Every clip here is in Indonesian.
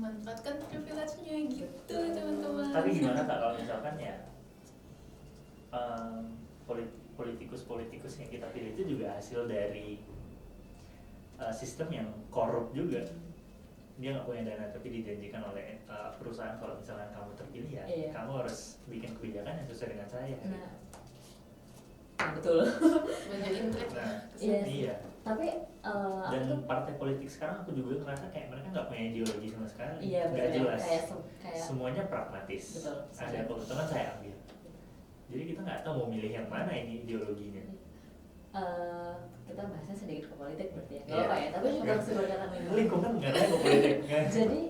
memanfaatkan privilege-nya gitu teman-teman. Tapi gimana Kak kalau misalkan ya politikus yang kita pilih itu juga hasil dari sistem yang korup juga. Dia nggak punya dana tapi dijanjikan oleh perusahaan kalau misalkan kamu terpilih ya kamu harus bikin kebijakan yang sesuai dengan saya. Betul. Banyak intrik. Iya. Tapi dan partai politik sekarang aku juga ngerasa kayak mereka nggak punya ideologi sama sekali. Iya, nggak jelas. Kayak semuanya pragmatis. Betul. Ada keuntungan saya ambil. Jadi kita nggak tahu mau milih yang mana ini ideologinya. Kita bahasnya sedikit ke politik berarti ya. Nggak apa ya, tapi cuma seberkata lingkungan nggak ada ke politik. Jadi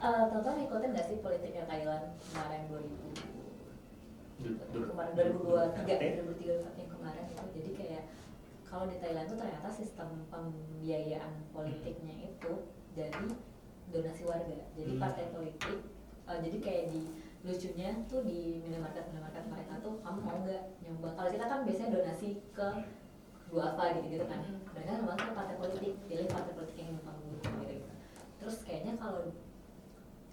Tonton ngikutin nggak sih politiknya Thailand kemarin 2023 yang kemarin itu. Jadi kayak kalau di Thailand tuh ternyata sistem pembiayaan politiknya itu dari donasi warga. Jadi partai politik, jadi kayak di lucunya tuh di minimarket mereka tuh kamu mau nggak nyumbang? Kalau kita kan biasanya donasi ke gua apa gitu kan. Mereka nyumbang ke partai politik, pilih partai politik yang nyumbang gitu. Terus kayaknya kalau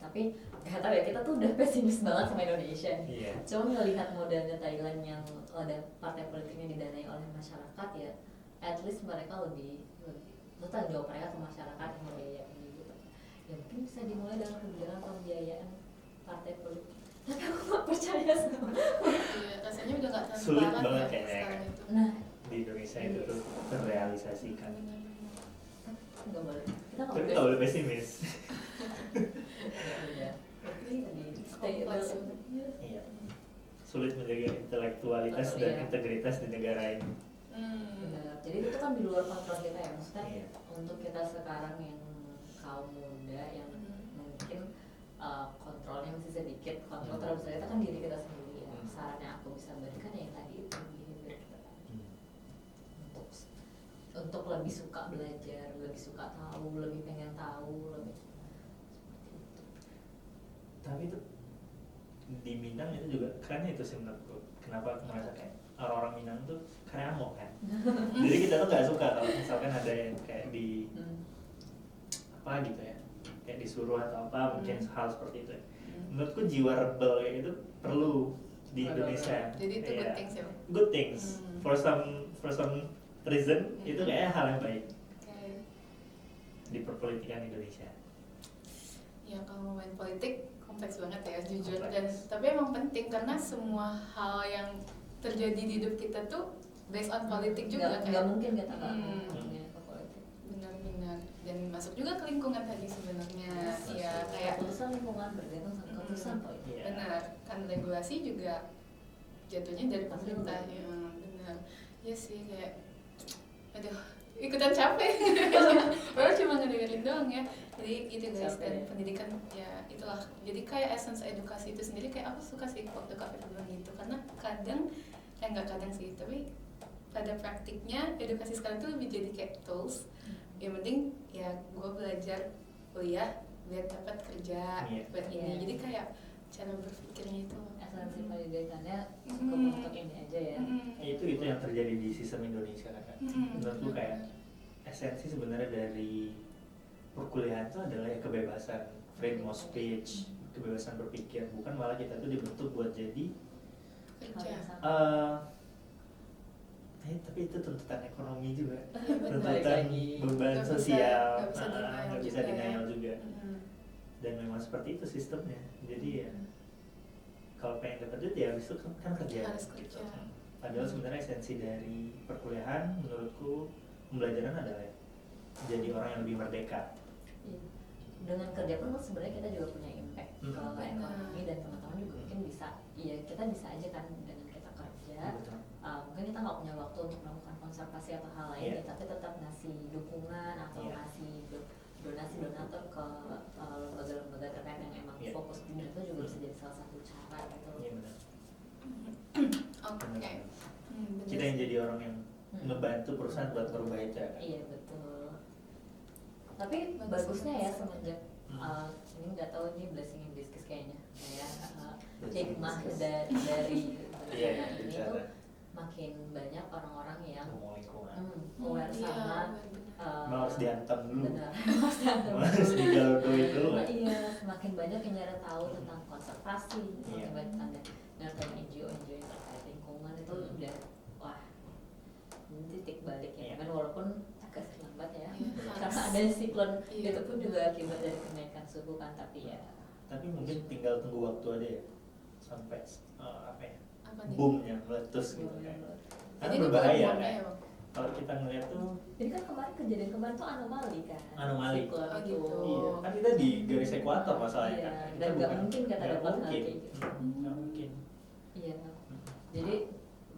tapi nggak tahu ya, kita tuh udah pesimis banget sama Indonesia. Cuma ngelihat modelnya Thailand yang ada partai politiknya didanai oleh masyarakat ya, at least mereka lebih tanggung jawab mereka ke masyarakat yang membiayai gitu. Ya mungkin bisa dimulai dengan kebijakan pembiayaan partai politik. Tapi aku nggak percaya sama. Iya, rasanya udah nggak transparan. Sulit banget ya, kayaknya. Nah, di Indonesia itu tuh terrealisasikan. Nggak boleh. Kita Tapi nggak boleh pesimis. Iya. Sulit menjaga intelektualitas dan integritas di negara ini. Benar. Jadi itu kan di luar kontrol kita ya, maksudnya untuk kita sekarang yang kaum muda yang mungkin kontrolnya masih sedikit, kontrol terbesar kita kan diri kita sendiri ya. Saran yang aku bisa berikan ya yang tadi itu behavior kita untuk lebih suka belajar, lebih suka tahu, lebih pengen tahu, lebih seperti itu. Tapi itu di Minang itu juga keren itu sih menurutku. Kenapa aku merasa kayak orang-orang Minang tuh kreamok kan. Jadi kita tuh nggak suka kalau misalkan ada yang kayak di apa gitu ya, kayak disuruh atau apa mungkin hal seperti itu. Menurutku jiwa rebel kayak itu perlu di Indonesia. Jadi itu good things ya. Good things for some reason itu kayak hal yang baik di perpolitikan Indonesia. Ya kalau main politik kompleks banget ya jujur, dan tapi emang penting karena semua hal yang terjadi di hidup kita tuh based on politik juga. Nggak mungkin kita nggak ngomongnya ke politik. Benar-benar, dan masuk juga ke lingkungan tadi sebenarnya. Ya kayak keputusan lingkungan bergantung sama keputusan politik. Benar, kan regulasi juga jatuhnya dari pemerintah. Ya, benar. Ya sih kayak aduh ikutan capek. Orang cuma ngedengerin doang ya. Jadi gitu guys, dan pendidikan ya itulah. Jadi kayak essence edukasi itu sendiri kayak aku suka sih waktu Kak Fitri bilang gitu, karena kadang nggak kadang sih, tapi pada praktiknya edukasi sekarang tuh lebih jadi kayak tools. Yang penting ya gue belajar kuliah biar dapat kerja buat ini. Jadi kayak cara berpikirnya itu esensi pendidikannya cukup untuk ini aja ya. Itu yang terjadi di sistem Indonesia kan. Menurutku kayak esensi sebenarnya dari perkuliahan itu adalah ya kebebasan, freedom of speech, kebebasan berpikir, bukan malah kita tuh dibentuk buat jadi kerja. Tapi itu tuntutan ekonomi juga, tuntutan beban sosial, nggak bisa denial juga. Dan memang seperti itu sistemnya. Jadi ya kalau pengen dapat duit ya habis itu kan kerja. Harus kerja. Padahal sebenarnya esensi dari perkuliahan menurutku pembelajaran adalah jadi orang yang lebih merdeka. Dengan kerja pun sebenarnya kita juga punya impact ke ekonomi, dan teman-teman juga mungkin bisa, iya kita bisa aja kan dengan kita kerja. Mungkin kita nggak punya waktu untuk melakukan konservasi atau hal lain, tapi tetap ngasih dukungan atau ngasih donasi donatur ke lembaga-lembaga terkait yang emang fokus di itu juga bisa jadi salah satu cara gitu. Iya benar. Oke. Kita yang jadi orang yang ngebantu perusahaan buat merubah itu ya kan? Iya betul. Tapi bagusnya ya semenjak ini nggak tahu ini blessing in disguise kayaknya, hikmah dari ini tuh makin banyak orang-orang yang aware sama harus dihantam dulu. Benar, harus dihantam Harus dulu. digalodoin dulu. Nah, iya, semakin banyak yang nyari tahu tentang konservasi, semakin Iya. banyak nyari tentang NGO yang terkait lingkungan itu udah wah ini titik balik ya Iya. kan, walaupun agak terlambat ya Iya, karena harus. ada siklon Iya. itu pun juga akibat dari kenaikan suhu kan, tapi ya Tapi mungkin tinggal tunggu waktu aja ya sampai apa ya, Apa nih? boomnya meletus gitu kan. Karena Jadi ini berbahaya bukan kan. boomnya ya, Bang? Kalau kita ngeliat tuh jadi kan kejadian kemarin tuh anomali kan, Anomali. siklon Oh, itu. gitu. iya, kan kita di garis ekuator masalahnya Iya, kan. Kita dan nggak bukan- mungkin kan ada nggak hal mungkin. kayak gitu. Nggak mungkin. Iya, jadi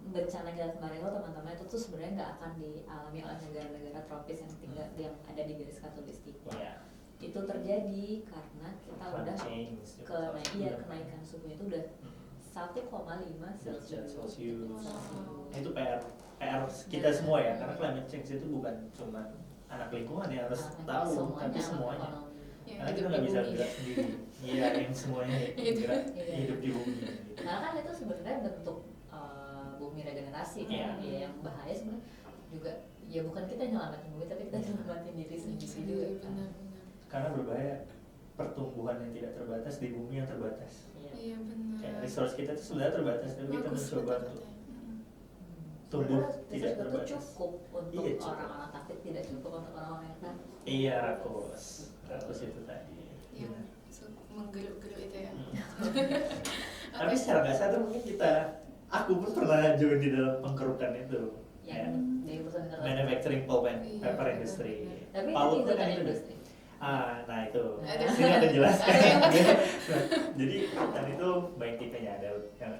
bencana kita kemarin itu teman-teman itu tuh sebenarnya nggak akan dialami oleh negara-negara tropis yang tinggal yang ada di garis khatulistiwa. Iya. Itu terjadi karena kita Climate udah change, kenaikan suhunya itu udah 1,5 Celsius. Celsius. Itu PR kita semua ya, karena climate change itu bukan cuma anak lingkungan yang harus tahu, tapi semuanya. ekonomi. Yang Karena kita hidup nggak di bisa bumi. gerak sendiri. Iya, yang semuanya gerak Iya. hidup di bumi. Gitu. Karena kan itu sebenarnya bentuk bumi regenerasi kan. Iya. Ya, yang bahaya sebenarnya juga ya bukan kita nyelamatin bumi tapi kita nyelamatin diri sendiri juga kan. Benar-benar. Karena berbahaya pertumbuhan yang tidak terbatas di bumi yang terbatas. Iya. Iya benar. Kayak resource kita itu sebenarnya terbatas, tapi kita Bagus mencoba betul untuk katanya. tumbuh Sebenarnya tidak itu terbatas. cukup untuk Iya, cukup. orang-orang tapi tidak cukup untuk orang-orang yang tadi. Iya, rakus itu tadi. Yang Benar. menggeruk-geruk itu ya. Tapi secara nggak sadar mungkin aku pun pernah join di dalam pengkerukan itu. Yang dari perusahaan kertas. Manufacturing pulp and Iya, paper benar, industry. benar. Tapi Pulp itu kan kan itu. industri. Nah itu. Ada. Sini ada jelaskan. Ada. Jadi hutan itu banyak tipenya,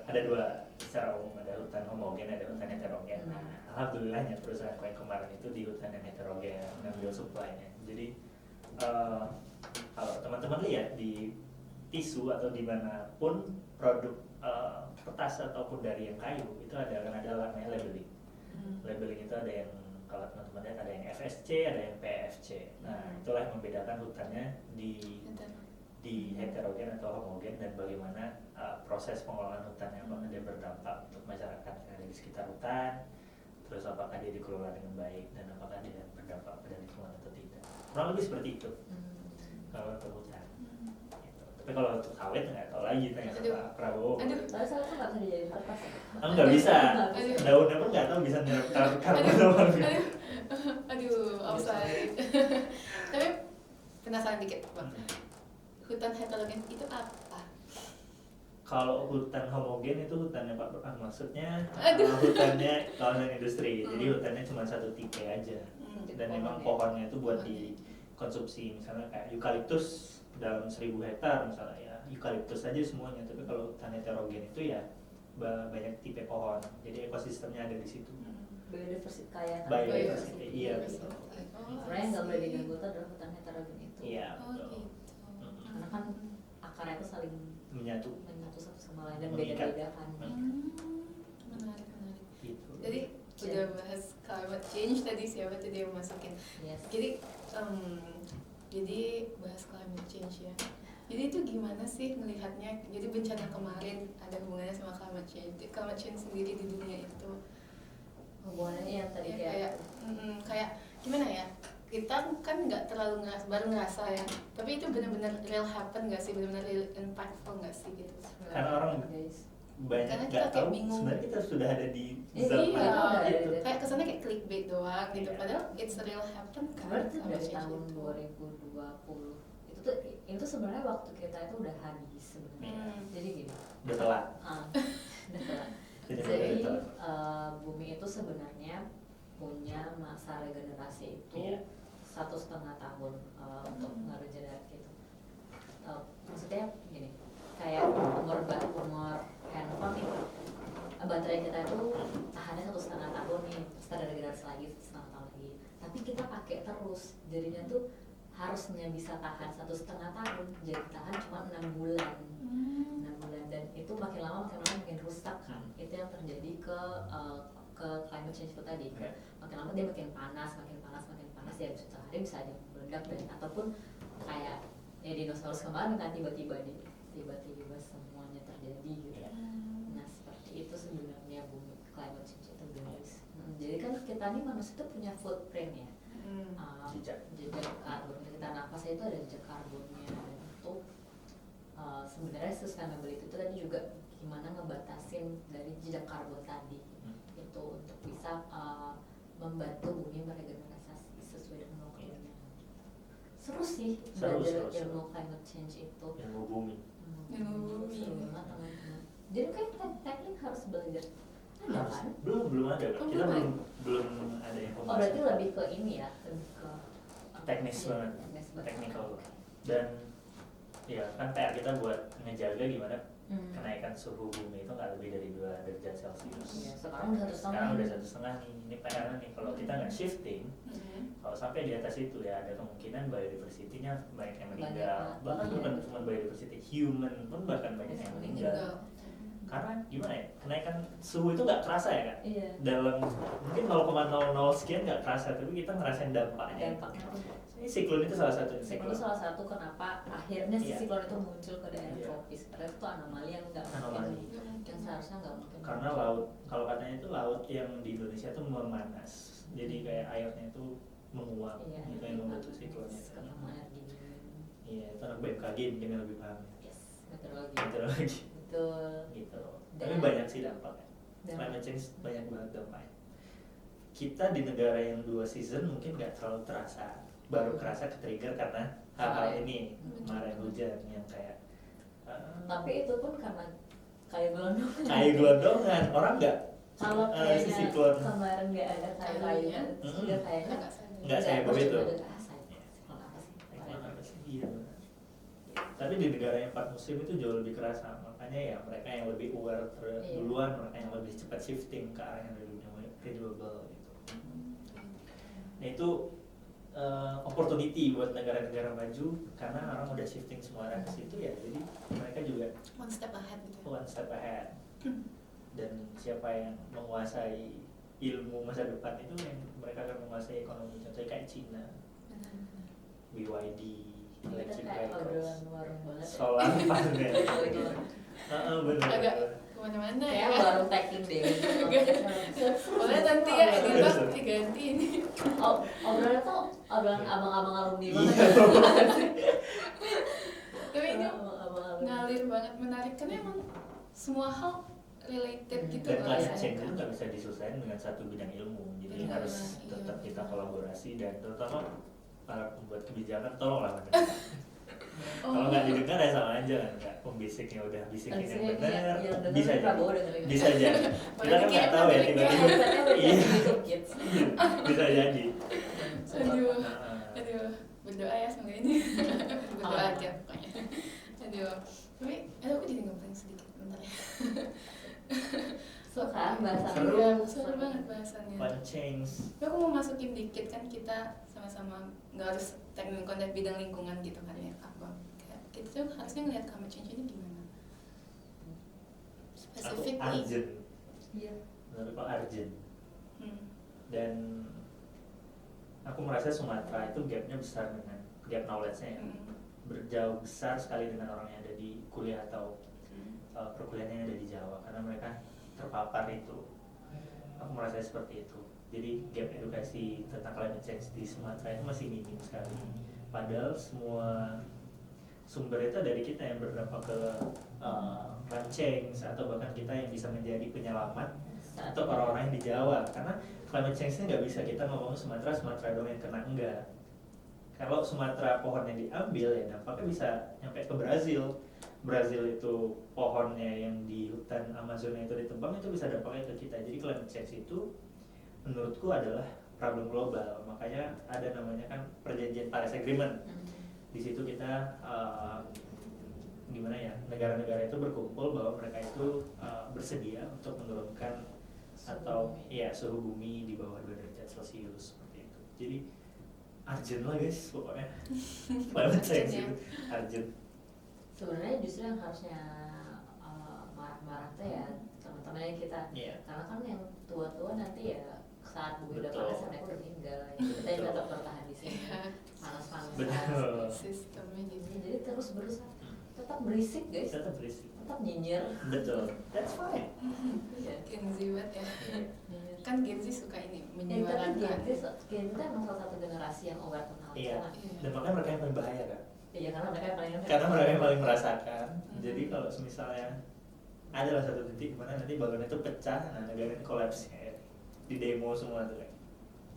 ada dua secara umum, ada hutan homogen, ada hutan heterogen. Nah, alhamdulillahnya perusahaan yang kemarin itu di hutan yang heterogen, ngambil supply-nya. Jadi kalau teman-teman lihat di tisu atau dimanapun produk kertas ataupun dari yang kayu itu ada namanya labeling. Labeling itu ada yang kalau teman-teman lihat ada yang FSC, ada yang PFC. Nah itulah yang membedakan hutannya di heterogen atau homogen dan bagaimana proses pengelolaan hutannya, apakah dia berdampak untuk masyarakat yang ada di sekitar hutan, terus apakah dia dikelola dengan baik dan apakah dia berdampak pada lingkungan atau tidak. Kurang lebih seperti itu kalau untuk hutan. Gitu. Tapi kalau untuk sawit nggak tahu lagi, tanya ke Aduh. Pak Prabowo. Aduh. Soalnya saya tuh nggak bisa dijadiin kertas ya. Nggak bisa. Nggak bisa. Daunnya pun nggak tahu bisa nyerap karbon Aduh. apa enggak. Aduh, offside. Tapi penasaran dikit, Bang. Hutan heterogen itu apa? Kalau hutan homogen itu hutannya Pak maksudnya Aduh. hutannya kawasan industri. Jadi hutannya cuma satu tipe aja. Dan memang pohonnya itu buat dikonsumsi, misalnya kayak eukaliptus dalam 1000 hektar misalnya ya, eukaliptus aja semuanya. Tapi kalau hutan heterogen itu ya banyak tipe pohon. Jadi ekosistemnya ada di situ. Biodiversitas kayak Biodiversity, iya, betul. Sebenarnya yang nggak boleh diganggu itu adalah hutan heterogen itu. Iya, Oh betul. gitu. Karena kan akarnya itu saling Menyatu menyatu satu sama lain dan Mengikat. beda-beda kan. Menarik, menarik. gitu. Jadi udah bahas climate change tadi, siapa tadi yang masukin? Yes. Jadi bahas climate change ya. Jadi itu gimana sih ngelihatnya? Jadi bencana kemarin ada hubungannya sama climate change. Climate change sendiri di dunia itu Hubungannya yang tadi ya, kayak kayak gimana ya? Kita kan nggak terlalu baru ngerasa ya. Tapi itu benar-benar real happen nggak sih? Benar-benar real impactful nggak sih gitu? Karena orang guys. banyak Karena nggak kita kayak tahu bingung. sebenarnya kita sudah ada di Iya, zona iya. itu. Kayak kesannya kayak clickbait doang gitu. Iya. Padahal it's a real happen kan. Sebenarnya itu climate dari change tahun itu. 2020 itu sebenarnya waktu kita itu udah habis sebenarnya. Jadi gini. Udah telat. Udah telat. Jadi Jadi udah telat. bumi itu sebenarnya punya masa regenerasi itu Iya. 1,5 tahun untuk ngeregenerasi itu. Maksudnya gini, kayak umur handphone nih, baterai kita itu tahannya 1,5 tahun nih, terus ada regenerasi lagi 1,5 tahun lagi. Tapi kita pakai terus, jadinya tuh harusnya bisa tahan 1,5 tahun, jadi tahan cuma 6 bulan. 6 bulan, dan itu makin lama makin rusak kan. Itu yang terjadi ke climate change itu tadi. Iya. Makin lama dia makin panas ya, bisa sehari bisa aja meledak dan ataupun kayak ya dinosaurus kemarin kan tiba-tiba semuanya terjadi gitu. Nah seperti itu sebenarnya bumi climate change itu guys. Jadi kan kita nih manusia itu punya footprint ya. Jejak. karbon kita nafas itu ada jejak karbonnya, dan itu sebenarnya sustainability itu tadi juga gimana ngebatasin dari jejak karbon tadi itu untuk bisa membantu bumi meregenerasi sesuai dengan waktunya. Seru sih belajar ilmu climate change itu. Ilmu bumi. Ilmu bumi. Seru banget teman-teman. Jadi kan teknik harus belajar. Ada kan? Belum ada. Oh, Kita belum. belum ada yang Oh berarti lebih ke ini ya, lebih ke teknis iya, banget, teknis banget. technical. Dan ya kan PR kita buat ngejaga gimana kenaikan Hmm. suhu bumi itu nggak lebih dari 2 derajat Celcius. Iya, sekarang udah 1,5. Sekarang udah 1,5 nih. Ini PR nih. Kalau kita nggak shifting, kalau sampai di atas itu ya ada kemungkinan biodiversity-nya banyak yang meninggal. Banyak, Bahkan iya. bukan cuma biodiversity, human pun bahkan banyak yang meninggal. Karena gimana ya, kenaikan suhu itu nggak kerasa ya kan? Iya. Dalam mungkin 0,00 sekian nggak kerasa, tapi kita ngerasain dampaknya. Dampaknya tuh. Ini siklon itu salah satu. Siklon itu salah satu kenapa akhirnya si Iya. siklon itu muncul ke daerah Iya. tropis. Karena itu anomali yang nggak Anomali. mungkin, yang seharusnya nggak mungkin. Karena laut, kalau katanya itu laut yang di Indonesia itu memanas, jadi kayak airnya itu menguap, Iya. itu yang membentuk siklonnya. Ketemu air dingin. Iya, itu anak BMKG mungkin yang lebih paham. Yes, meteorologi. Meteorologi. Betul. Gitu. Dan- Tapi banyak sih dampaknya. Dan- Climate change banyak banget dampaknya. Kita di negara yang 2 season mungkin nggak terlalu terasa, baru kerasa ke-trigger karena hal-hal Kemarin. ini, kemarin hujan yang kayak Tapi itu pun karena kayak gelondong. kayak gelondongan, orang nggak Kalau si kayaknya siklon kemarin nggak ada kayunya, sudah kayaknya nggak saya begitu. Siklon apa sih? Siklon apa sih? Iya benar. Tapi di negara yang 4 musim itu jauh lebih kerasa, makanya ya mereka yang lebih aware Iya. duluan, mereka yang lebih cepat shifting ke arah yang lebih renewable gitu. Nah itu opportunity buat negara-negara maju karena orang udah shifting semua arah ke situ ya, jadi mereka juga One step ahead gitu. one step ahead. Dan siapa yang menguasai ilmu masa depan itu yang mereka akan menguasai ekonomi, contohnya kayak Cina, Benar-benar. BYD, Kita electric kayak vehicles, obrolan warung banget. solar panel. Bener. Agak kemana-mana ya. Kayak baru tagging deh. Boleh nanti ya editor diganti ini. Obrolan tuh obrolan abang-abang alumni Iya. banget. Tapi ini Abang-abang alumni. ngalir banget, menarik karena emang semua hal related gitu Dan loh climate rasanya change kan. itu nggak bisa diselesaikan dengan satu bidang ilmu, jadi Benar, harus iya. tetap kita kolaborasi dan terutama para pembuat kebijakan tolonglah mendengar. Kalau nggak didengar ya sama aja kan, nggak pembisiknya udah bisikin yang Abisnya benar, yang denger bisa jadi, Prabowo dengerin. bisa jadi. Kita kan nggak tahu ya tiba-tiba, Katanya udah iya, gitu kids. bisa jadi. Aduh, Nah, aduh, berdoa ya semoga ini. Berdoa aja pokoknya. Aduh, tapi aku jadi ngomong sedikit bentar ya. Suka bahasan Seru. Iya, seru banget bahasannya. One change. Tapi aku mau masukin dikit kan, kita sama-sama nggak harus teknik konten bidang lingkungan gitu kan ya, apa kayak kita tuh harusnya ngeliat climate change ini gimana Aku specifically. urgent, Iya. menurutku urgent. Hmm. Dan aku merasa Sumatera itu gapnya besar dengan gap knowledge-nya ya. Berjauh besar sekali dengan orang yang ada di kuliah atau perkuliahan yang ada di Jawa, karena mereka terpapar itu. Aku merasa seperti itu. Jadi gap edukasi tentang climate change di Sumatera itu masih minim sekali. Padahal semua sumber itu dari kita yang berdampak ke climate change, atau bahkan kita yang bisa menjadi penyelamat untuk orang-orang yang di Jawa. Karena climate change ini nggak bisa kita ngomong Sumatera doang yang kena, enggak. Kalau Sumatera pohonnya diambil ya dampaknya bisa nyampe ke Brazil. Brazil itu pohonnya yang di hutan Amazonia itu ditebang, itu bisa dampaknya ke kita. Jadi climate change itu menurutku adalah problem global. Makanya ada namanya kan perjanjian Paris Agreement. Di situ kita gimana ya, negara-negara itu berkumpul bahwa mereka itu bersedia untuk menurunkan atau ya suhu bumi di bawah 2 derajat Celcius seperti itu. Jadi urgent lah guys pokoknya. Climate change itu urgent. Sebenarnya justru yang harusnya marah-marah tuh ya teman-teman yang kita, Iya. karena kan yang tua-tua nanti ya saat bumi udah Betul. panas mereka udah meninggal, ya. Kita yang tetap bertahan di sini Iya. panas-panas. Betul. Sistemnya gitu. Jadi terus berusaha tetap berisik guys, Tetap berisik. tetap nyinyir. Betul. That's fine. Iya. Gen Z banget ya. Nyinyir kan Gen Z suka ini Tapi menyuarakan. Gen Z emang salah satu generasi yang aware tentang hal Iya. lingkungan. Dan makanya mereka yang paling bahaya kan. Iya, karena mereka yang paling Karena mereka yang paling merasakan. Jadi kalau misalnya ada lah satu titik di mana nanti balonnya itu pecah, nah negara ini kolaps ya. Di demo semua tuh kan.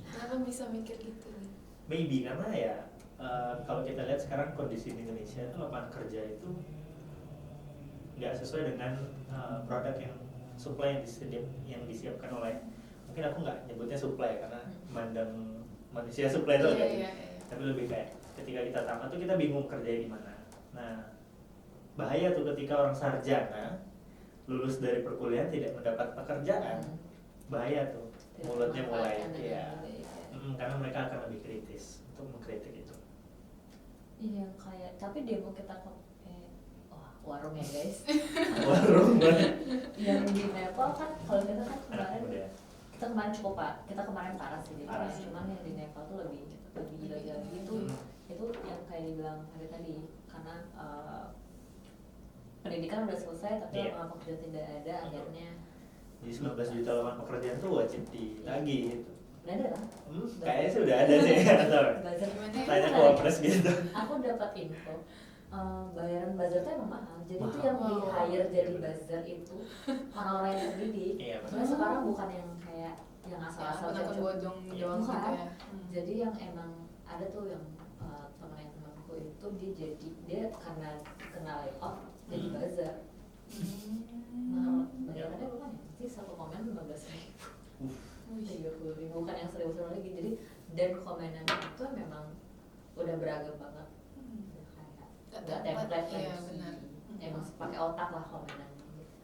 Kenapa bisa mikir gitu? Maybe karena ya kalau kita lihat sekarang kondisi di Indonesia itu lapangan kerja itu nggak sesuai dengan produk yang supply yang disiapkan oleh, mungkin aku nggak nyebutnya supply karena mandang manusia supply itu Iya, agak iya, iya. tapi lebih kayak ketika kita tamat tuh kita bingung kerjanya di mana. Nah bahaya tuh ketika orang sarjana lulus dari perkuliahan tidak mendapat pekerjaan, bahaya tuh mulutnya mulai ya. Karena mereka akan lebih kritis untuk mengkritik itu. Iya, kayak tapi demo kita wah, warung ya guys. Warung banget. Yang di Nepal kan kalau kita kan Anak kemarin muda. kita kemarin cukup pak, kita kemarin parah sih jadi Parah. cuman yang di Nepal tuh lebih gila lagi itu yang kayak dibilang tadi karena pendidikan udah selesai tapi Iya. lapangan pekerjaan tidak ada akhirnya Jadi 19 juta lapangan pekerjaan tuh wajib ditagih gitu. udah ada lah. Kayaknya sih udah ada sih, atau Buzzer. Gimana ya? tanya ke Wapres gitu. Aku dapat info bayaran buzzer tuh emang mahal. Jadi tuh Mahal. yang di hire jadi Iya, buzzer itu orang-orang yang terdidik. Iya, benar. Soalnya sekarang bukan yang kayak yang Ya, asal-asal akun-akun cocok. bodong Iya. doang gitu Bukan. ya. Jadi yang emang ada tuh yang temanku itu dia karena kena layoff jadi buzzer. Mahal. Bayarannya bukan ya? Sih satu komen 15.000. 30.000 bukan yang 1.000 lagi. Jadi dan komenan itu memang udah beragam banget. Nggak template Iya, lagi. benar. Emang pakai otak lah komenannya gitu.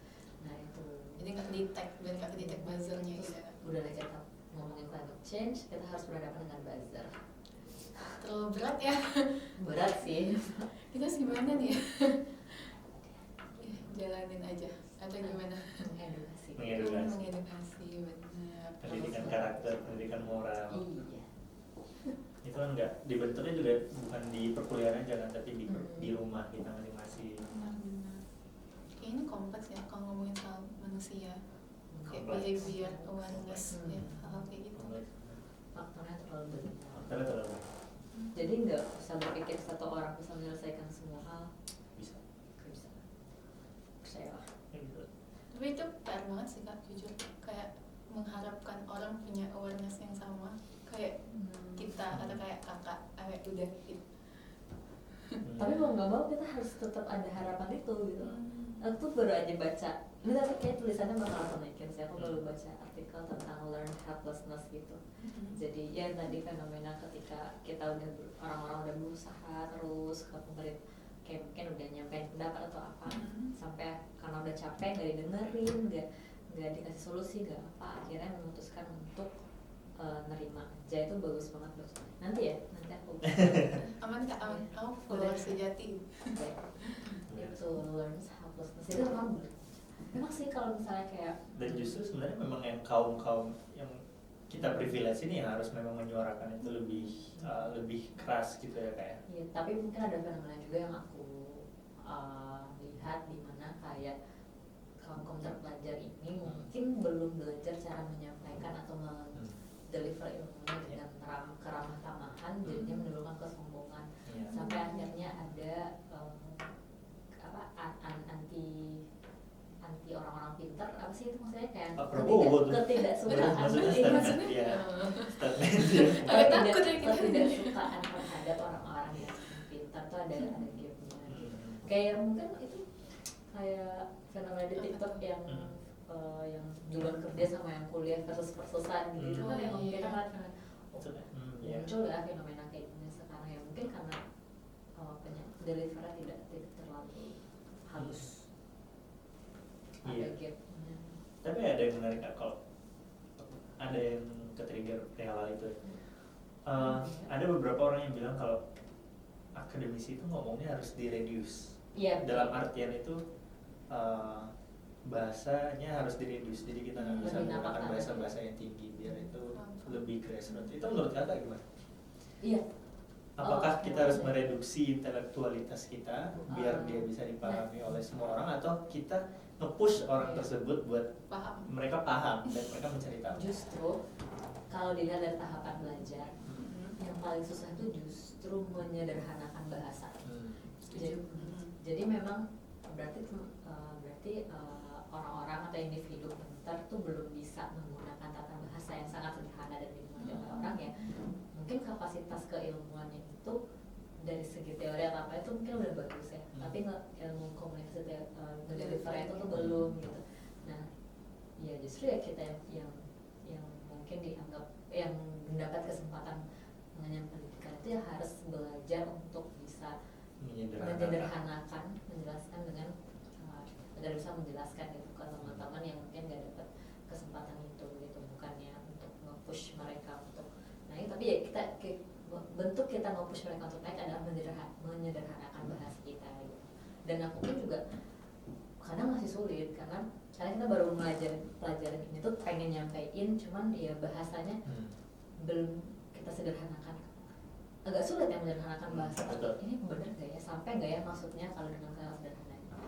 Nah itu Jadi nggak detect dan nggak detect buzzernya gitu. udah lah kita ngomongin climate change, kita harus berhadapan dengan buzzer. Terlalu berat ya. Berat sih. Kita harus gimana nih ya? Jalanin aja atau gimana? Mengedukasi. Mengedukasi. Mengedukasi, benar. Pendidikan karakter, pendidikan moral. Iya. Itu kan nggak dibentuknya juga bukan di perkuliahan aja kan, tapi di rumah kita masing-masing. Benar-benar. Kayak ini kompleks ya kalau ngomongin soal manusia. Kayak Kompleks. behavior awareness ya, hal kayak gitu. Faktornya terlalu banyak. Faktornya terlalu Jadi nggak usah berpikir satu orang bisa menyelesaikan semua hal. bisa. Nggak bisa. Percayalah. Gitu. Tapi itu PR banget sih kak, jujur. Kayak mengharapkan orang punya awareness yang sama. Kayak kita atau kayak kakak, udah gitu. Tapi mau nggak mau kita harus tetap ada harapan itu gitu. Aku tuh baru aja baca, ini tapi kayak tulisannya bakal aku naikin sih. Aku baru baca artikel tentang learn helplessness gitu. Jadi ya tadi fenomena ketika kita udah orang-orang udah berusaha terus ke pemerintah, kayak mungkin udah nyampein pendapat atau apa, sampai karena udah capek nggak didengerin, nggak dikasih solusi, nggak apa, akhirnya memutuskan untuk nerima aja. Itu bagus banget loh. Nanti aku Aman kak, aman. Kamu follower sejati. itu learn helplessness itu memang sih kalau misalnya kayak Dan justru sebenarnya memang yang kaum yang kita privilege ini yang harus memang menyuarakan itu lebih keras gitu ya kayak. ya, tapi mungkin ada fenomena juga yang aku lihat di mana kayak kaum terpelajar ini mungkin belum belajar cara menyampaikan atau deliver ilmunya dengan keramah tamahan, jadinya menimbulkan kesombongan. Iya. Sampai akhirnya ada anti orang-orang pintar, apa sih itu maksudnya kayak Prabowo tuh. ketidaksukaan. Maksudnya Iya, statement, iya. Statement dia. Agak takut ya kita. Ketidaksukaan terhadap orang-orang yang pintar tuh ada gapnya. Kayak mungkin itu kayak fenomena di TikTok yang duluan kerja sama yang kuliah versus-versusan gitu. Itu kan yang kita kan muncul ya fenomena kayak gini sekarang ya, mungkin karena delivery tidak terlalu halus. Iya. Ada gapnya. Tapi ada yang menarik Kak, kalau ada yang ke-trigger hal itu. Ada beberapa orang yang bilang kalau akademisi itu ngomongnya harus di-reduce. Iya. Dalam artian itu bahasanya harus di-reduce, jadi kita nggak bisa Lebih menggunakan napak bahasa-bahasa yang tinggi biar itu lebih grassroots. Itu menurut Kakak gimana? Iya. Apakah Oh, kita harus oke. mereduksi intelektualitas kita biar Ah. dia bisa dipahami oleh semua orang, atau kita nge-push orang tersebut buat Paham. mereka paham dan mereka mencari tahu? Justru kalau dilihat dari tahapan belajar, Mhm. yang paling susah itu justru menyederhanakan bahasa. Setuju. Jadi memang berarti orang-orang atau individu pintar tuh belum bisa menggunakan tata bahasa yang sangat sederhana dan dimengerti oleh orang ya. Mungkin kapasitas keilmuannya itu dari segi teori atau apa itu mungkin udah bagus ya, tapi nggak ilmu komunikasi ngedelivernya itu tuh belum gitu. Nah, ya justru ya kita yang mungkin dianggap yang mendapat kesempatan mengenyam pendidikan itu ya harus belajar untuk bisa menyederhanakan, menjelaskan dengan agar bisa menjelaskan gitu ke teman-teman yang mungkin nggak dapat kesempatan itu gitu, bukannya untuk nge-push mereka untuk naik, tapi ya bentuk kita nge-push mereka untuk naik adalah menyederhanakan bahasa kita gitu. Dan aku pun juga kadang masih sulit karena kita baru pelajaran ini tuh pengen nyampein, cuman ya bahasanya belum kita sederhanakan. Agak sulit ya menyederhanakan bahasa. Ini benar gak ya, sampai gak ya maksudnya kalau dengan kata sederhana?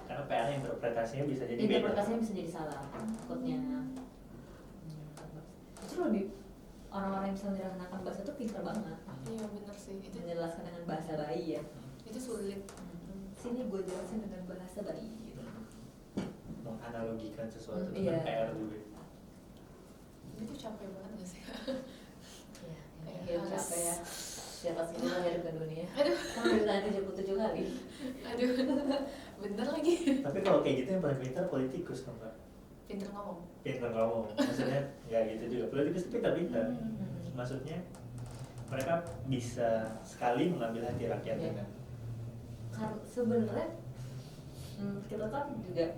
Karena PR interpretasinya bisa jadi beda. Interpretasinya bisa jadi salah, takutnya. Justru lebih orang-orang yang bisa menyederhanakan bahasa tuh pintar banget. Iya benar sih. Itu Menjelaskan dengan bahasa bayi ya. itu sulit. Sini gue jelasin dengan bahasa bayi gitu. Menganalogikan sesuatu itu Iya. PR juga. Itu capek banget gak sih? Ya, Kayak hidup harus- capek ya. Siapa sih yang lahir ke dunia? Aduh. Kan udah ditanya 77 kali. Aduh. Bener lagi. Tapi kalau kayak gitu yang paling pintar politikus dong Kak. Pinter ngomong. Pintar ngomong. Maksudnya nggak gitu juga. Politikus itu pintar-pintar. Maksudnya mereka bisa sekali mengambil hati rakyat Iya. dengan Sebenarnya kita kan juga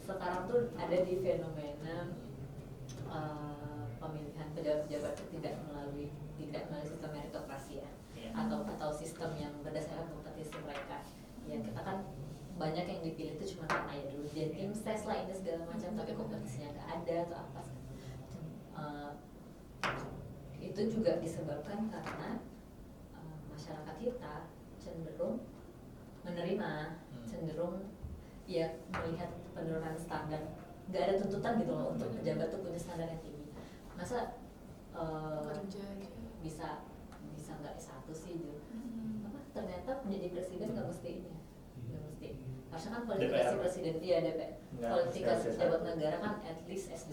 sekarang tuh ada di fenomena pemilihan pejabat-pejabat itu tidak melalui sistem meritokrasi ya, Iya. atau sistem yang berdasarkan kompetisi mereka. Ya kita kan banyak yang dipilih itu cuma karena ya dulu dia tim ses lah ini segala macam, tapi kompetisinya nggak ada atau apa segala macam. Itu juga disebabkan karena masyarakat kita cenderung menerima, cenderung ya melihat penurunan standar, nggak ada tuntutan gitu loh untuk pejabat tuh punya standar yang tinggi. Masa Kerja aja. bisa nggak S1 sih gitu. Apa ternyata menjadi presiden nggak mesti ini ya, nggak mesti. Harusnya kan kualifikasi DPR. presiden iya DPR, Nggak kualifikasi mesti pejabat S1. negara kan at least S2.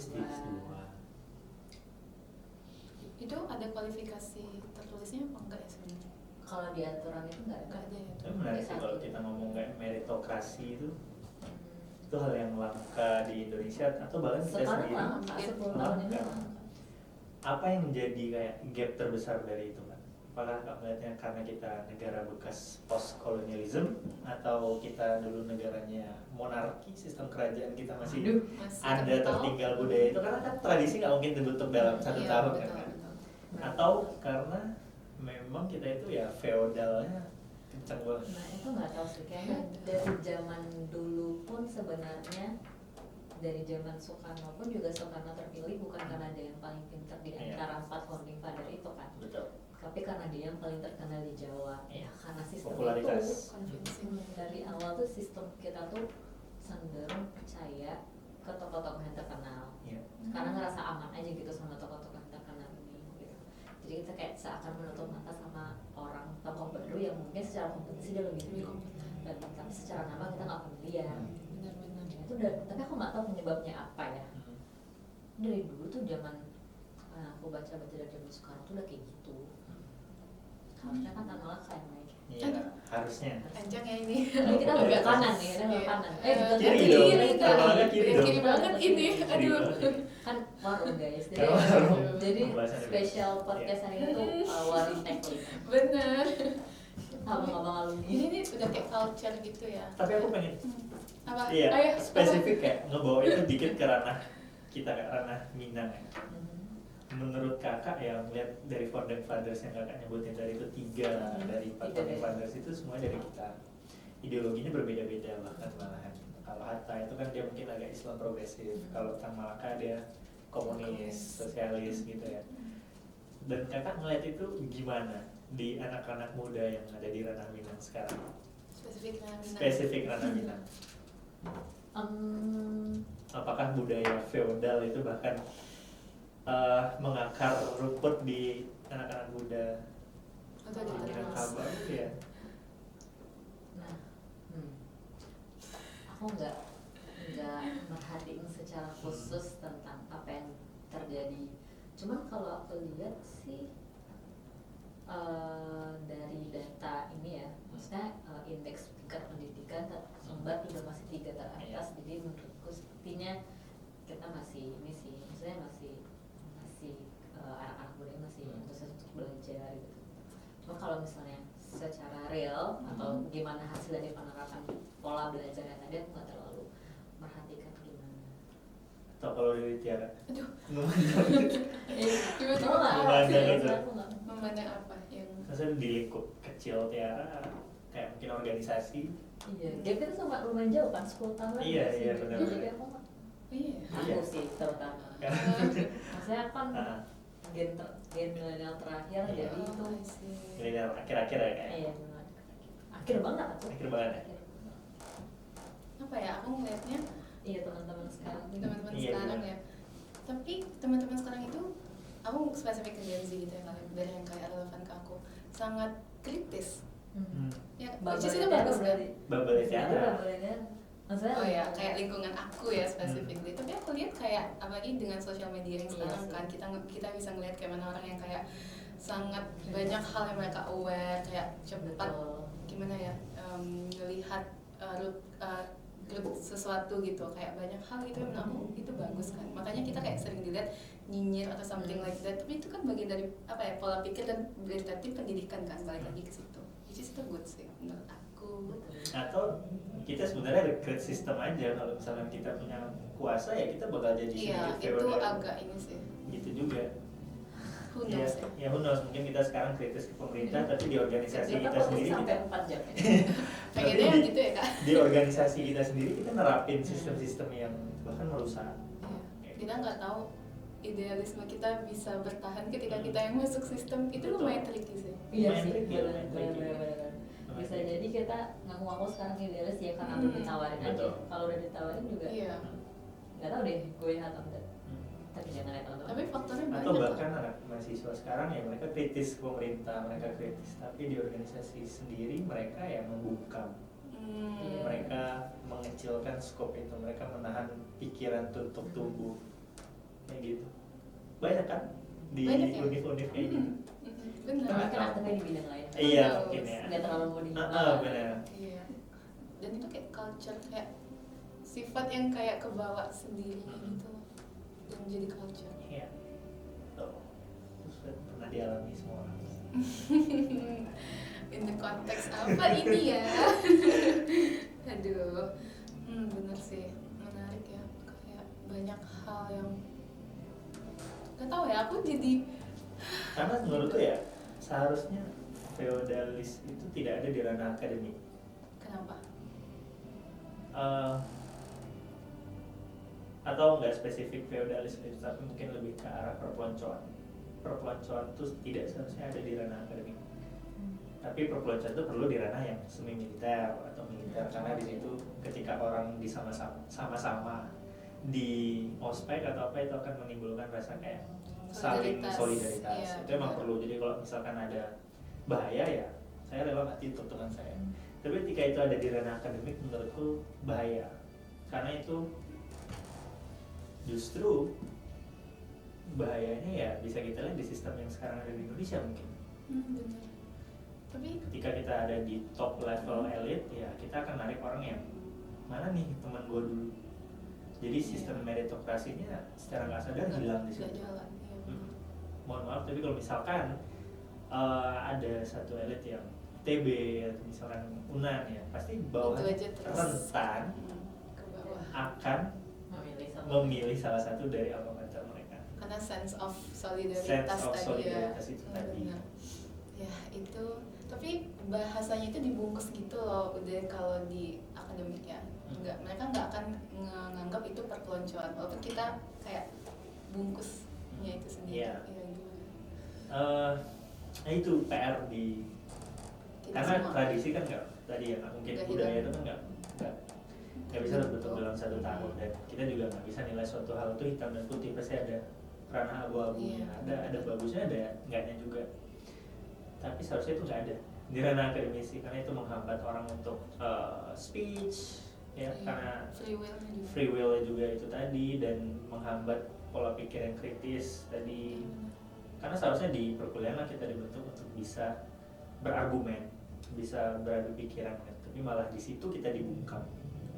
Itu ada kualifikasi tertulisnya apa enggak ya sebenarnya? Kalau di aturan itu nggak Enggak ada ya. Tapi menarik sih kalau kita ngomong kayak meritokrasi itu hal yang langka di Indonesia atau bahkan kita Sekarang sendiri. langka, 10 tahun ini Langka. langka. Apa yang menjadi kayak gap terbesar dari itu kan? Apakah Kak melihatnya karena kita negara bekas post kolonialism atau kita dulu negaranya monarki, sistem kerajaan kita masih Masih ada kental. tertinggal budaya itu, karena kan tradisi nggak mungkin dibentuk dalam satu Iya, tahun betul, kan? betul. Atau karena memang kita itu ya feodalnya kencang banget. Nah itu nggak tahu sih, kayaknya dari zaman dulu pun sebenarnya, dari zaman Soekarno pun juga Soekarno terpilih bukan karena dia yang paling pintar di Iya. antara 4 founding father itu kan, Betul. tapi karena dia yang paling terkenal di Jawa. Ya karena sistem Popularitas. itu Convincing. dari awal tuh sistem kita tuh cenderung percaya ke tokoh-tokoh yang terkenal, Iya. karena ngerasa aman aja gitu sama tokoh-tokoh yang terkenal ini gitu. Jadi kita kayak seakan menutup mata sama orang tokoh baru yang mungkin secara kompetisi dia lebih Lebih tinggi, kompeten. dan tapi secara nama kita nggak familiar. Benar-benar. Itu udah, tapi aku nggak tahu penyebabnya apa ya. Hmm. Dari dulu tuh zaman aku baca-baca dari zaman Soekarno tuh udah kayak gitu. Harusnya kan Tan Malaka yang naik. Iya, harusnya. Panjang ya ini. Ini kita udah ke Agak- kanan nih, kita Iya. ke kanan. Kiri kiri, dong. kiri, Tan Malaka kiri. kiri dong. Kiri banget ini. Kiri Aduh. banget. Kan warung guys. Jadi, Kan warung. jadi Pembahasannya beda. spesial podcast hari ini tuh warung teknik. Bener. Abang-abang alumni. Ini nih udah kayak culture gitu ya. Tapi aku pengen Apa? iya, Ayo, spesifik kayak ngebawa itu dikit ke ranah kita, kayak ranah Minang ya. Menurut kakak yang lihat dari founding fathers yang kakak nyebutin tadi itu tiga dari empat Tiga founding dari- fathers itu semua dari kita. Ideologinya berbeda-beda bahkan malahan. Kalau Hatta itu kan dia mungkin agak Islam progresif, kalau Tan Malaka dia komunis, sosialis gitu ya. Dan kakak ngeliat itu gimana di anak-anak muda yang ada di ranah Minang sekarang? Spesifik Ranah Minang. Apakah budaya feodal itu bahkan mengakar rumput di anak-anak muda atau di Minangkabau ya? Nah, aku nggak merhatiin secara khusus tentang apa yang terjadi. Cuman kalau aku lihat sih dari data ini ya, maksudnya indeks tingkat pendidikan Sumbar juga masih 3 teratas, jadi menurutku sepertinya kita masih ini sih, maksudnya masih anak-anak muda masih antusias untuk belajar gitu. Cuma kalau misalnya secara real atau gimana hasil dari penerapan pola belajarnya tadi, aku nggak terlalu merhatikan gimana. Atau kalau dari Tiara? Aduh. Memandang apa yang Maksudnya di lingkup kecil Tiara, kayak mungkin organisasi. Iya, gap itu sama lumayan jauh kan, 10 tahun lagi. Iya, benar. Jadi aku iya. sih terutama. Maksudnya aku kan gen milenial terakhir, jadi itu Milenial akhir-akhir ya kayak. iya benar. Akhir banget aku. Akhir banget ya? apa ya, aku ngeliatnya Iya, teman-teman sekarang. teman-teman Iya, sekarang benar. ya, tapi teman-teman sekarang itu aku spesifik ke Gen Z gitu ya, dari yang kayak relevan ke aku, sangat kritis ya, which is itu bagus kan. Bubble Tiara. Maksudnya Oh ya, kayak lingkungan aku ya spesifikly. Tapi aku lihat kayak apalagi dengan sosial media yang sekarang kan, kita bisa ngelihat kayak mana orang yang kayak sangat banyak hal yang mereka aware, kayak cepat gimana ya, melihat grup sesuatu gitu, kayak banyak hal itu yang menurut aku itu bagus kan. Makanya kita kayak sering dilihat nyinyir atau something like that. Tapi itu kan bagian dari apa ya, pola pikir dan berarti pendidikan kan, balik lagi ke situ. Which is itu good sih menurut aku. Atau kita sebenarnya recruit system aja, kalau misalnya kita punya kuasa ya kita bakal jadi Iya, sedikit itu feodal. agak ini sih. Gitu juga. Who Ya, knows ya. ya who knows, mungkin kita sekarang kritis ke pemerintah, tapi di organisasi kita kita sendiri sampai kita 4 jam. Pengennya yang gitu ya kak. di organisasi kita sendiri kita nerapin sistem-sistem yang bahkan merusak. Iya. Kita nggak tahu idealisme kita bisa bertahan ketika kita yang masuk sistem itu. Betul. Lumayan tricky sih. Iya Lumayan sih, tricky, lumayan tricky. benar. Bisa jadi kita ngaku-ngaku sekarang idealis ya karena Hmm. belum ditawarin aja. Betul. Kalau udah ditawarin juga Iya. nggak tahu deh gue atau enggak. Tapi jangan ya teman-teman. Tapi faktornya banyak. Atau bahkan anak mahasiswa sekarang ya mereka kritis ke pemerintah, mereka kritis, tapi di organisasi sendiri mereka yang membungkam. Hmm. Mereka mengecilkan skop itu, mereka menahan pikiran untuk tumbuh kayak gitu. Banyak kan di Banyak ya? univ-univ kayak gitu. Benar. Mungkin aktifnya di bidang lain. Iya mungkin ya. Nggak terlalu mau di. Benar. Iya. Dan itu kayak culture, kayak sifat yang kayak kebawa sendiri gitu, dan jadi culture. Iya. Tuh. Terus pernah dialami semua orang. In the konteks apa ini ya? Aduh, bener sih, menarik ya. Kayak banyak hal yang gak tahu ya. Aku jadi Karena menurutku ya seharusnya feodalis itu tidak ada di ranah akademik. kenapa? Atau nggak spesifik feodalis itu, tapi mungkin lebih ke arah perpeloncoan. Perpeloncoan itu tidak seharusnya ada di ranah akademik. Tapi perpeloncoan itu perlu di ranah yang semi militer atau militer, karena di situ ketika orang sama-sama di ospek atau apa itu akan menimbulkan rasa kayak saling solidaritas. Iya, Itu emang benar. perlu. Jadi kalau misalkan ada bahaya ya saya rela mati untuk teman saya. Tapi ketika itu ada di ranah akademik menurutku bahaya, karena itu justru bahayanya ya bisa kita lihat di sistem yang sekarang ada di Indonesia mungkin. Benar. Tapi Ketika kita ada di top level elit ya kita akan narik orang yang mana nih teman gue dulu. Jadi sistem meritokrasinya secara nggak sadar hilang di nggak situ. jalan. Iya, benar. Mohon maaf tapi kalau misalkan ada satu elit yang TB atau misalkan UNAN ya pasti bawah Itu aja terus. rentan Ke bawah. akan memilih salah satu dari alma mater mereka. Karena sense of solidaritas Sense of tadi solidaritas ya. itu tadi. Benar. Ya itu, tapi bahasanya itu dibungkus gitu loh, udah kalau di akademik ya. Mereka nggak akan menganggap itu perpeloncoan, walaupun kita kayak bungkusnya itu sendiri. Iya. Iya, gimana? Nah itu PR di Kita karena semua. tradisi kan nggak tadi ya nggak mungkin Nggak budaya hilang. itu kan nggak bisa terbentuk dalam 1 tahun, dan kita juga nggak bisa nilai suatu hal itu hitam dan putih, pasti ada ranah abu-abunya, Iya. ada bagusnya ada enggaknya juga, tapi seharusnya itu nggak ada di ranah akademisi karena itu menghambat orang untuk speech ya, Iya. karena Free will-nya juga. free will juga itu tadi, dan menghambat pola pikir yang kritis tadi. Karena seharusnya di perkuliahan kita dibentuk untuk bisa berargumen, bisa beradu pikiran kan. Tapi malah di situ kita dibungkam.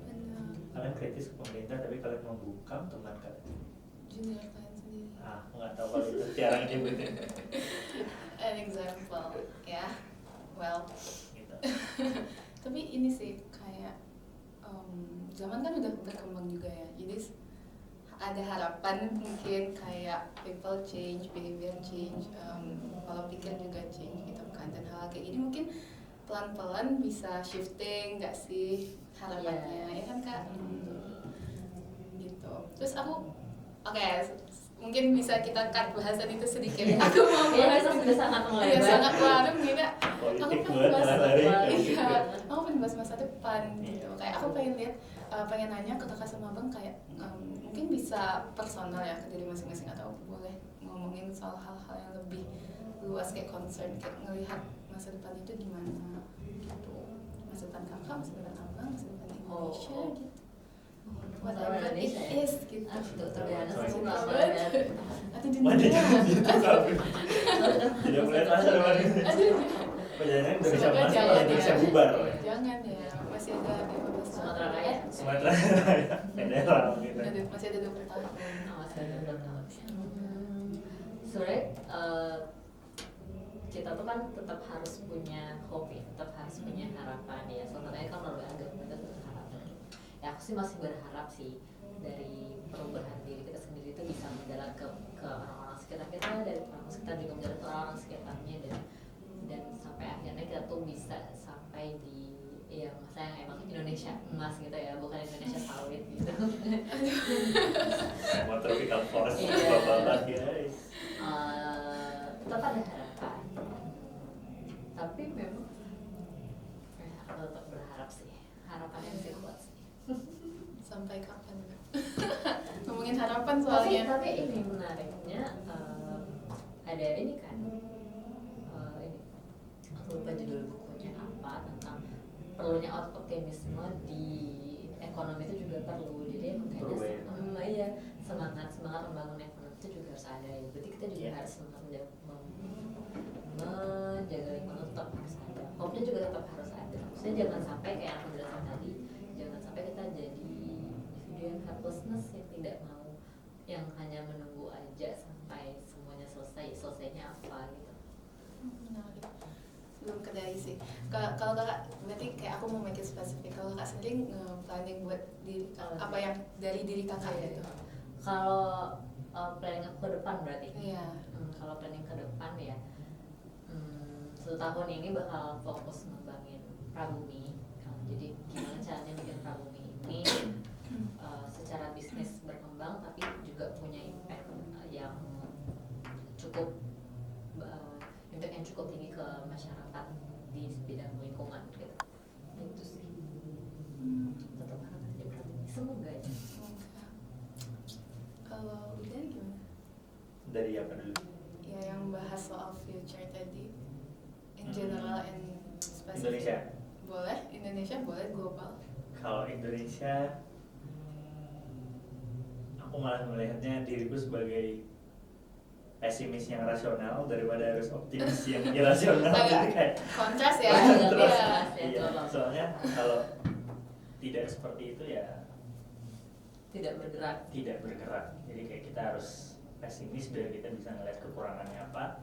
Benar. Kalian kritis ke pemerintah tapi kalian membungkam teman kalian. Junior kalian sendiri. Aku nggak tahu kalau itu jarang nyebutin An example, ya. Well, gitu. tapi ini sih kayak zaman kan udah berkembang juga ya. Jadi ada harapan mungkin kayak people change, behavior change, pola pikir juga change gitu kan, dan hal kayak gini mungkin pelan-pelan bisa shifting nggak sih harapannya, ya kan Kak? Gitu. Terus aku mungkin bisa kita cut bahasan itu sedikit. Aku mau Ya, bahas kita sudah sangat ya, melebar. sangat warm gitu. Politik Aku buat pengen bahas lari iya, aku pengen bahas masa depan gitu. Kayak aku pengen lihat, pengen nanya ke kakak sama abang kayak mungkin bisa personal ya ke diri masing-masing, atau boleh ngomongin soal hal-hal yang lebih luas kayak concern, kayak ngelihat masa depan itu gimana gitu. Masa depan kakak, masa depan abang, masa depan Indonesia gitu. Whatever it Indonesia ya? is gitu. Aduh, terbiasa Sorry. sih nggak Atau Waduh, dunia. gitu kabin. Tidak melihat masa depan ini. Aduh. Perjalanan Indonesia Semoga emas, jangan kalau Indonesia ya. bubar. Jangan ya, masih ada 15 tahun. Sumatera Raya. Sumatera Raya, federal gitu. Masih ada 20 tahun. Awas ada belum tahu. Sebenarnya kita tuh kan tetap harus punya hope ya, tetap harus punya harapan ya. Soalnya kan kalau agama kita tetap harapan. Ya aku sih masih berharap sih dari perubahan diri kita sendiri itu bisa menjalan ke orang-orang sekitar kita, dari orang sekitar juga menjalan ke orang sekitarnya, dan sampai akhirnya kita tuh bisa sampai di ya masa yang emang Indonesia emas gitu ya, bukan Indonesia sawit gitu. Mau tropical forest, Iya. bapak-bapak guys. Tetap ada harapan, tapi memang aku tetap berharap sih, harapannya masih kuat sih. Sampai kapan? Ngomongin harapan Tapi soalnya. ini menariknya ada ini kan, ini aku lupa judul bukunya apa, tentang perlunya optimisme di ekonomi itu juga perlu. Jadi emang kayaknya iya, semangat membangun ekonomi itu juga harus ada ya. Berarti kita juga harus menjaga lingkungan, tetap harus ada. Hope-nya juga tetap harus ada. Maksudnya jangan sampai kayak yang aku jelaskan tadi, jangan sampai kita jadi individu yang helplessness, yang tidak mau, yang hanya menunggu aja sampai semuanya selesainya apa gitu. Menarik. Belum kedai sih. Kalau kakak, berarti kayak aku mau make it spesifik. Kalau kakak sendiri planning buat diri apa yang dari diri kakak gitu? Kalau planning aku ke depan berarti. Iya. Kalau planning ke depan ya, 1 tahun ini bakal fokus ngembangin Prabumi. Jadi gimana caranya bikin Prabumi ini secara bisnis berkembang, tapi juga punya impact yang cukup tinggi ke masyarakat di bidang lingkungan gitu. Itu sih. Tetap harus ada Prabumi. Semoga aja. Semoga. Kalau udah gimana? Dari apa dulu? Ya yang bahas soal future tadi, in general and specific. Indonesia. Boleh, Indonesia boleh, global. Kalau Indonesia, aku malah melihatnya diriku sebagai pesimis yang rasional daripada harus optimis yang irasional. Jadi kayak Kontras ya. terus, Iya. iya. Soalnya kalau tidak seperti itu ya Tidak bergerak. Jadi kayak kita harus pesimis biar kita bisa ngeliat kekurangannya apa,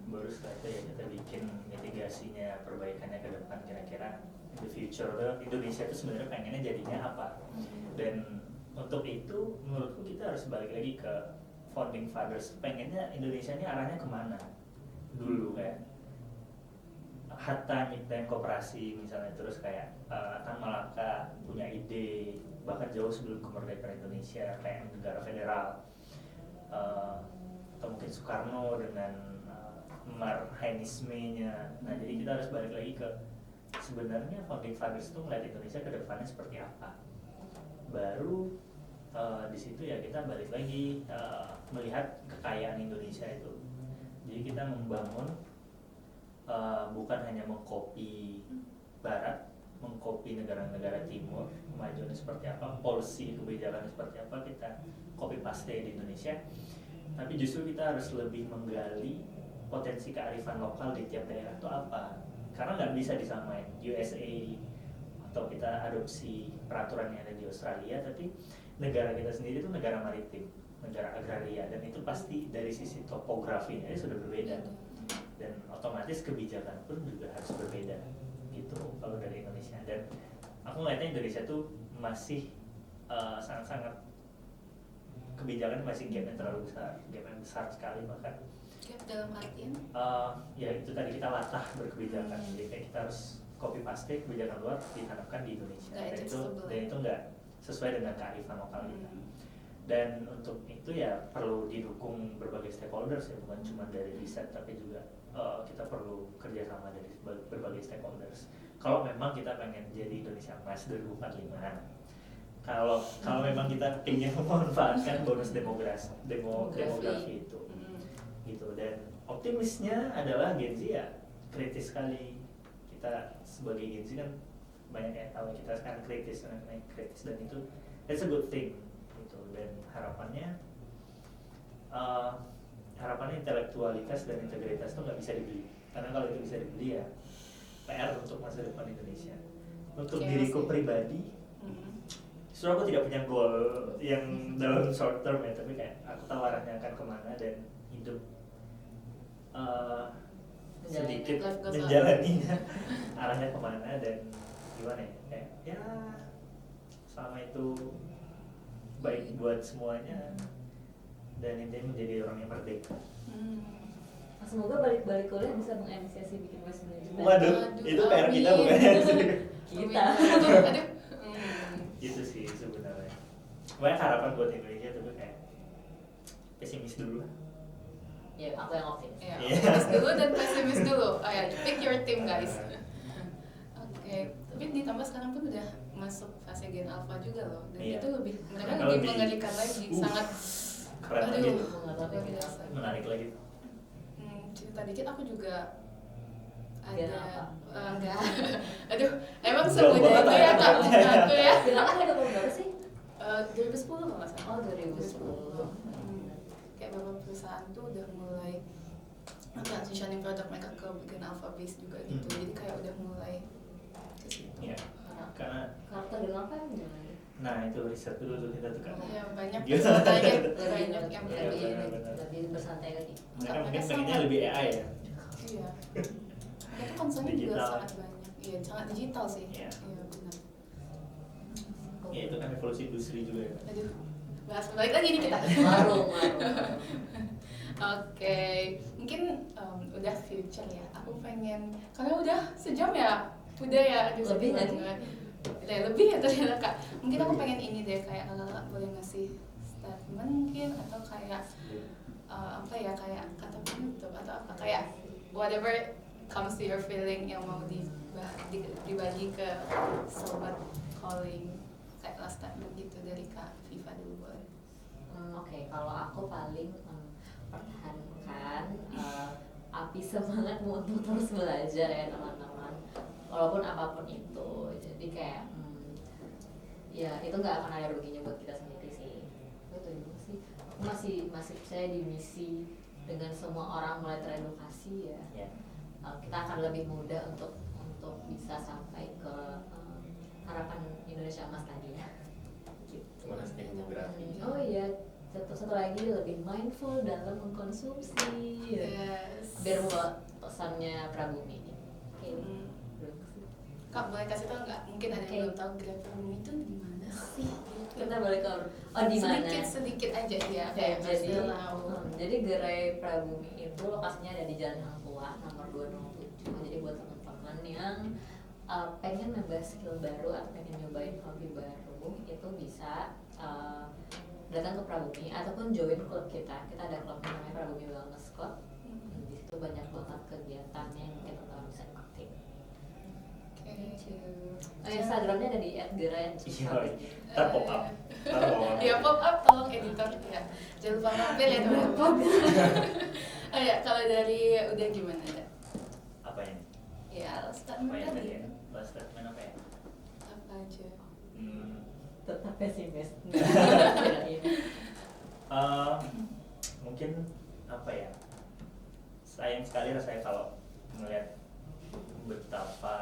baru setelah itu ya kita bikin mitigasinya, perbaikannya ke depan. Kira-kira in the future tuh Indonesia itu sebenarnya pengennya jadinya apa, dan untuk itu menurutku kita harus balik lagi ke founding fathers. Pengennya Indonesia ini arahnya kemana dulu, kayak Hatta nyiptain koperasi misalnya, terus kayak Tan Malaka punya ide bahkan jauh sebelum kemerdekaan Indonesia kayak negara federal, atau mungkin Soekarno dengan Marhainismenya. Nah jadi kita harus balik lagi ke sebenarnya founding fathers itu ngeliat Indonesia ke depannya seperti apa. Baru di situ ya kita balik lagi melihat kekayaan Indonesia itu. Jadi kita membangun bukan hanya mengcopy Barat, mengcopy negara-negara Timur, kemajuannya seperti apa, policy kebijakan seperti apa kita copy paste di Indonesia, tapi justru kita harus lebih menggali potensi kearifan lokal di tiap daerah itu apa, karena nggak bisa disamain USA atau kita adopsi peraturan yang ada di Australia, tapi negara kita sendiri itu negara maritim, negara agraria, dan itu pasti dari sisi topografinya sudah berbeda, dan otomatis kebijakan pun juga harus berbeda gitu kalau dari Indonesia. Dan aku ngeliatnya Indonesia tuh masih sangat-sangat kebijakan masih gapnya terlalu besar, gapnya besar sekali, bahkan Gap dalam artian ya itu tadi kita latah berkebijakan, jadi kayak kita harus copy paste kebijakan luar ditanamkan di Indonesia, dan itu nggak sesuai dengan kearifan lokal kita. Dan untuk itu ya perlu didukung berbagai stakeholders ya, bukan cuma dari riset tapi juga kita perlu kerjasama dari berbagai stakeholders. Kalau memang kita pengen jadi Indonesia Emas 2045, kalau memang kita ingin memanfaatkan bonus demografi itu, gitu. Dan optimisnya adalah Gen Z ya kritis sekali. Kita sebagai Gen Z kan banyak yang tahu kita sekarang kritis, dan itu that's a good thing gitu. Dan harapannya intelektualitas dan integritas itu nggak bisa dibeli, karena kalau itu bisa dibeli ya PR untuk masa depan Indonesia. Untuk diriku pribadi, justru aku tidak punya goal yang dalam short term ya, tapi kayak aku tahu arahnya akan kemana dan hidup sedikit menjalaninya arahnya kemana dan gimana ya, kayak ya selama itu baik buat semuanya dan intinya menjadi orang yang merdeka. Semoga balik kuliah bisa menginisiasi bikin waste management. Waduh, itu PR kita bukan kita. Itu sih sebenarnya. Banyak harapan buat Indonesia, tapi kayak pesimis dulu lah. Ya, aku yang optimis. Ya, optimis dulu dan pesimis dulu. Ya, pick your team guys. Oke, tapi ditambah sekarang pun udah masuk fase Gen Alpha juga loh, dan itu mereka lebih mengerikan lagi, sangat keren lagi, menarik lagi. Cerita dikit, aku juga ada enggak, aduh, emang semudah itu ya kak, aku ya. Bilangnya ada berapa sih? 2010 kalau nggak salah. Oh 2010. Kayak beberapa perusahaan tuh udah mulai transitioning produk mereka ke Gen Alpha base juga gitu, jadi kayak udah mulai ke situ. Iya, karena karakter Gen Alpha yang gimana? Nah itu riset dulu tuh kita tuh kan. Iya banyak pesertanya, banyak yang lebih bersantai lagi. Mereka mungkin pengennya lebih AI ya. Iya. Itu concernnya juga sangat banyak. Iya, sangat digital sih. Iya benar. Ya itu kan evolusi industri juga ya. Aduh, bahas balik lagi nih kita. Marung. Oke, mungkin udah future ya. Aku pengen, karena udah sejam ya, udah ya. Lebih tadi. Lebih ya ternyata kak. Mungkin aku pengen ini deh, kayak kakak boleh ngasih statement mungkin, atau kayak apa ya, kayak kata penutup atau apa, kayak whatever comes to your feeling yang mau dibagi ke sobat calling, kayak last statement gitu dari Kak Viva dulu boleh. Oke, kalau aku paling pertahankan api semangatmu untuk terus belajar ya teman-teman, walaupun apapun itu. Jadi kayak ya itu nggak akan ada ruginya buat kita sendiri sih. Itu juga sih. Aku masih percaya di misi, dengan semua orang mulai teredukasi ya. Kita akan lebih mudah untuk bisa sampai ke harapan Indonesia Emas tadi ya. Gitu. Demografi. Oh iya, satu lagi lebih mindful dalam mengkonsumsi. Yes. Biar membawa pesannya Prabumi. Oke. Kak boleh kasih tau nggak? Mungkin ada yang belum tahu Grab Prabumi itu di mana sih? Kita balik ke di mana? Sedikit aja ya. Kayak jadi Gerai Prabumi itu lokasinya ada di Jalan Hang Tuah nomor 207. Jadi buat teman-teman yang pengen nambah skill baru atau pengen nyobain hobi baru, itu bisa datang ke Prabumi ataupun join klub kita. Kita ada klub namanya Prabumi Wellness Club. Di situ itu banyak banget kegiatannya yang mungkin teman-teman bisa ikutin. Instagramnya ada di @gerayan. Iya, ntar pop up. Ya pop up tolong editor ya. Jangan lupa mampir ya teman-teman. Oh ya, kalau dari udah gimana ada? Apa ini? Ya, Apa statement yang tadi tadi. ya? Last statement apa ya? Apa aja? Tetap pesimis. Mungkin apa ya? Sayang sekali rasanya kalau melihat betapa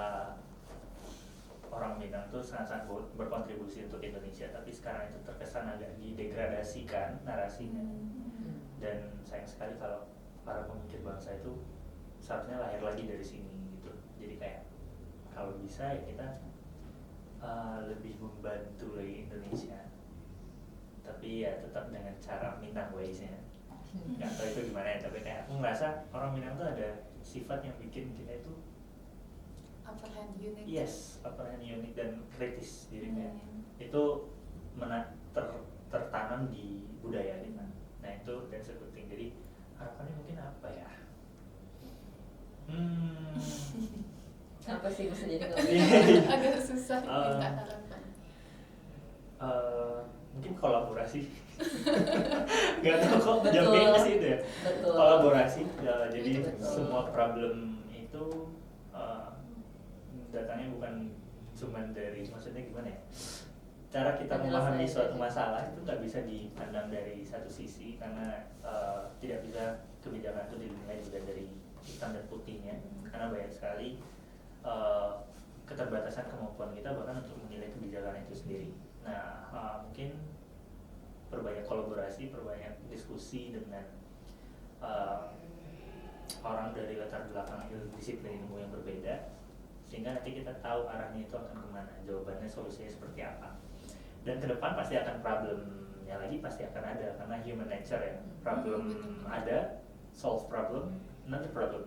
orang Minang tuh sangat-sangat berkontribusi untuk Indonesia, tapi sekarang itu terkesan agak didegradasikan narasinya. Dan sayang sekali kalau para pemikir bangsa itu seharusnya lahir lagi dari sini gitu. Jadi kayak kalau bisa ya kita lebih membantu lagi Indonesia, tapi ya tetap dengan cara Minang ways-nya. Nggak tahu itu gimana ya, tapi kayak aku ngerasa orang Minang tuh ada sifat yang bikin kita itu Upper hand unit. yes, upper hand unik dan kritis dirinya. Itu tertanam di budaya kita. Nah itu dan seperti jadi harapannya mungkin apa ya? Apa sih bisa jadi Agak susah minta harapan. Mungkin kolaborasi. Nggak tahu kok Betul. jawabnya ke situ ya. Betul. Kolaborasi ya, jadi Betul. semua problem itu datangnya bukan cuman dari, maksudnya gimana ya, cara kita memahami suatu masalah itu nggak bisa dipandang dari satu sisi, karena tidak bisa kebijakan itu dinilai juga dari hitam dan putihnya, karena banyak sekali keterbatasan kemampuan kita bahkan untuk menilai kebijakan itu sendiri. Nah mungkin perbanyak kolaborasi, perbanyak diskusi dengan orang dari latar belakang disiplin ilmu yang berbeda, sehingga nanti kita tahu arahnya itu akan kemana, jawabannya, solusinya seperti apa. Dan ke depan pasti akan problemnya lagi pasti akan ada, karena human nature ya, problem ada, solve problem, another problem.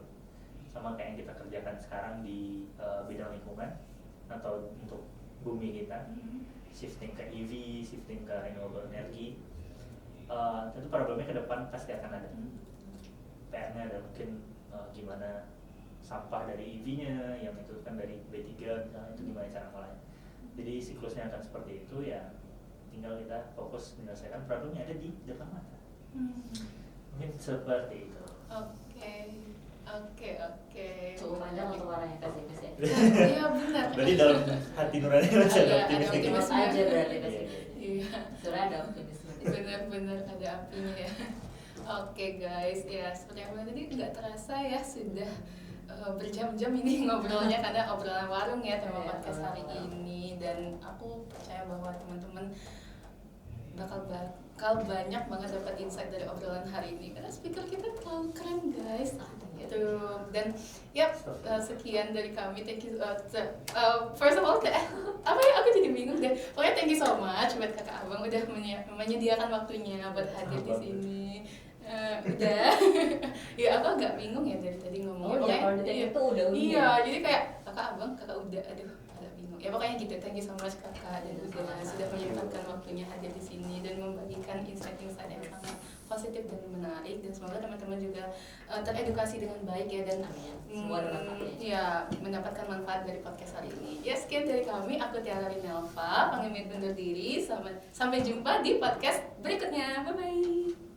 Sama kayak yang kita kerjakan sekarang di bidang lingkungan atau untuk bumi kita, shifting ke EV, shifting ke renewable energy, tentu problemnya ke depan pasti akan ada. PR-nya ada mungkin gimana sampah dari EV-nya yang itu kan dari B3 misalnya, itu gimana cara ngolahnya. Jadi siklusnya akan seperti itu ya, tinggal kita fokus menyelesaikan problem yang ada di depan mata. Mungkin seperti itu. Oke. Cukup panjang untuk orang yang pesimis ya. Iya benar. Berarti dalam hati nurani masih ada Ada optimis gitu. Optimis aja berarti pesimis. Iya. Sebenarnya ada optimisme. Benar-benar ada apinya ya. Oke guys, ya seperti yang bilang tadi nggak terasa ya sudah berjam-jam ini ngobrolnya, karena obrolan warung ya tema podcast hari ini, dan aku percaya bahwa teman-teman bakal banyak banget dapat insight dari obrolan hari ini, karena speaker kita terlalu keren guys gitu. Dan sekian dari kami, thank you first of all apa ya, aku jadi bingung deh, pokoknya thank you so much buat kakak abang udah menyediakan waktunya buat hadir di sini. Udah ya aku agak bingung ya dari tadi ngomongnya. Kalau itu udah. Iya, jadi kayak kakak abang, kakak udah, aduh agak bingung ya, pokoknya gitu. Thank you so much kakak dan udah sudah menyempatkan waktunya hadir di sini dan membagikan insight-insight yang sangat positif dan menarik, dan semoga teman-teman juga teredukasi dengan baik ya, dan semua mendapatkan manfaat dari podcast hari ini. Ya sekian dari kami, aku Tiara Rinelva, pamit undur diri, sampai jumpa di podcast berikutnya, bye bye.